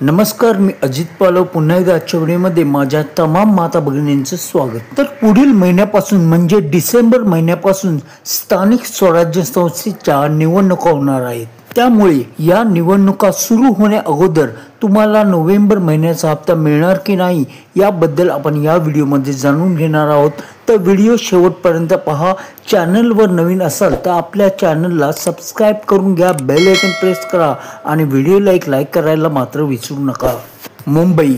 नमस्कार, मी अजित पालव पुन्हा एकदा आजच्या व्हिडिओमध्ये माझ्या तमाम माता भगिनींचं स्वागत। तर पुढील महिन्यापासून म्हणजे डिसेंबर महिन्यापासून स्थानिक स्वराज्य संस्थेच्या निवडणुका होणार आहेत। त्यामुळे या निवडणुका सुरू होण्या अगोदर तुम्हाला नोव्हेंबर महिन्याचा हप्ता मिळणार की नाही याबद्दल आपण या व्हिडिओमध्ये जाणून घेणार आहोत। तर व्हिडिओ शेवटपर्यंत पहा। चॅनलवर नवीन असाल तर आपल्या चॅनलला सबस्क्राइब करून घ्या, बेल आयकॉन प्रेस करा आणि व्हिडिओला लाईक करायला मात्र विसरू नका। मुंबई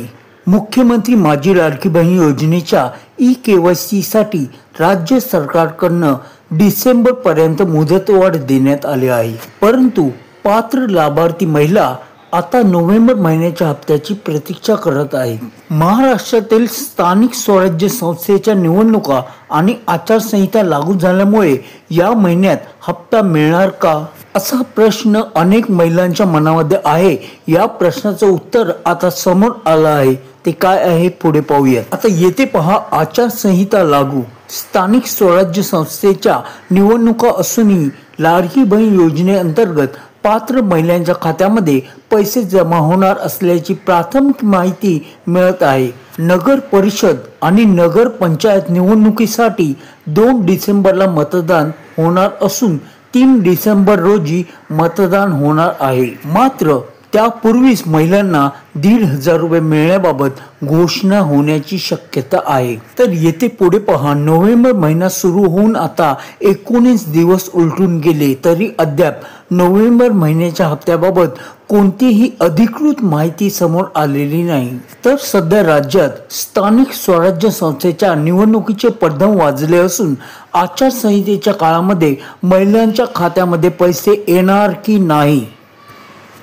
मुख्यमंत्री माझी लाडकी बहीण योजनेच्या ई-केवायसी साठी राज्य सरकारकडून डिसेंबर पर्यंत मुदतवाढ देण्यात आली आहे, परंतु पात्र लाभार्थी महिला आता नोव्हेंबर महिन्याच्या हप्त्याची प्रतीक्षा करत आहेत। महाराष्ट्रातील स्थानिक स्वराज्य संस्थेच्या निवडणुका आणि आचारसंहिता लागू झाल्यामुळे या महिन्यात हप्ता मिळणार का असा प्रश्न अनेक महिलांच्या मनामध्ये आहे। या प्रश्नाचं उत्तर आता समोर आलं आहे, ते काय आहे पुढे पाहूयात। आता येथे पहा, आचारसंहिता लागू, स्थानिक स्वराज्य संस्थेच्या निवडणुका असूनही लाडकी बहीण योजनेअंतर्गत पात्र महिलांच्या खात्यामध्ये पैसे जमा होणार असल्याची प्राथमिक माहिती मिळत आहे। नगर परिषद आणि नगर पंचायत निवडणुकीसाठी 2 डिसेंबरला मतदान होणार असून 3 डिसेंबर रोजी मतदान होणार आहे। मात्र त्यापूर्वीच महिलांना 1,500 रुपये मिळण्याबाबत घोषणा होण्याची शक्यता आहे। तर येथे पुढे पहा, नोव्हेंबर महिना सुरू होऊन आता 19 दिवस उलटून गेले तरी अद्याप नोव्हेंबर महिन्याच्या हप्त्याबाबत कोणतीही अधिकृत माहिती समोर आलेली नाही। तर सध्या राज्यात स्थानिक स्वराज्य संस्थेच्या निवडणुकीचे पडघम वाजले असून आचारसंहितेच्या काळामध्ये महिलांच्या खात्यामध्ये पैसे येणार की नाही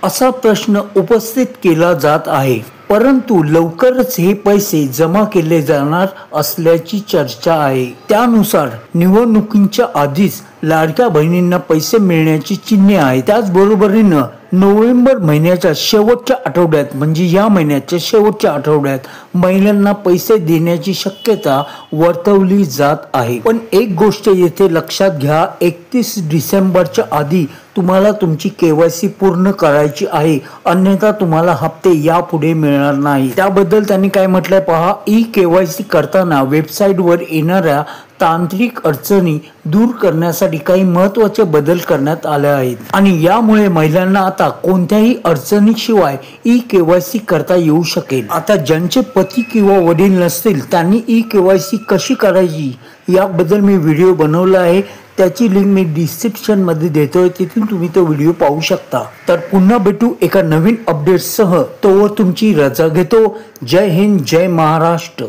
असा प्रश्न उपस्थित केला जात आहे, परंतु लवकरच हे पैसे जमा केले जाणार असल्याची चर्चा आहे। त्यानुसार निवडणुकीच्या आधीच लाडक्या बहिणींना पैसे मिळण्याची चिन्हे आहेत। त्याचबरोबरीने नोव्हेंबर महिन्याच्या शेवटच्या आठवड्यात म्हणजे या महिन्याच्या शेवटच्या आठवड्यात महिलांना पैसे देण्याची शक्यता वर्तवली जात आहे। पण एक गोष्ट येथे लक्षात घ्या, 31 डिसेंबरच्या आधी तुम्हाला तुमची केवायसी पूर्ण करायची आहे, अन्यथा तुम्हाला हप्ते यापुढे मिळणार नाही। त्याबद्दल त्यांनी काय म्हटलंय पहा, ई-केवायसी करताना वेबसाईटवर येणाऱ्या तांत्रिक अडचणी दूर करण्यासाठी काही महत्त्वाचे बदल करण्यात आले आहेत आणि यामुळे महिलांना आता कोणत्याही अडचणीशिवाय ई-केवायसी करता येऊ शकेल। आता ज्यांचे पती किंवा वडील नसतील त्यांनी ई-केवायसी कशी करायची याबद्दल मी व्हिडिओ बनवला आहे, त्याची लिंक मी डिस्क्रिप्शन मध्ये देतोय, तिथून तुम्ही तो व्हिडिओ पाहू शकता। तर पुन्हा भेटू एका नवीन अपडेटसह, तोवर तुमची रजा घेतो। जय हिंद, जय महाराष्ट्र।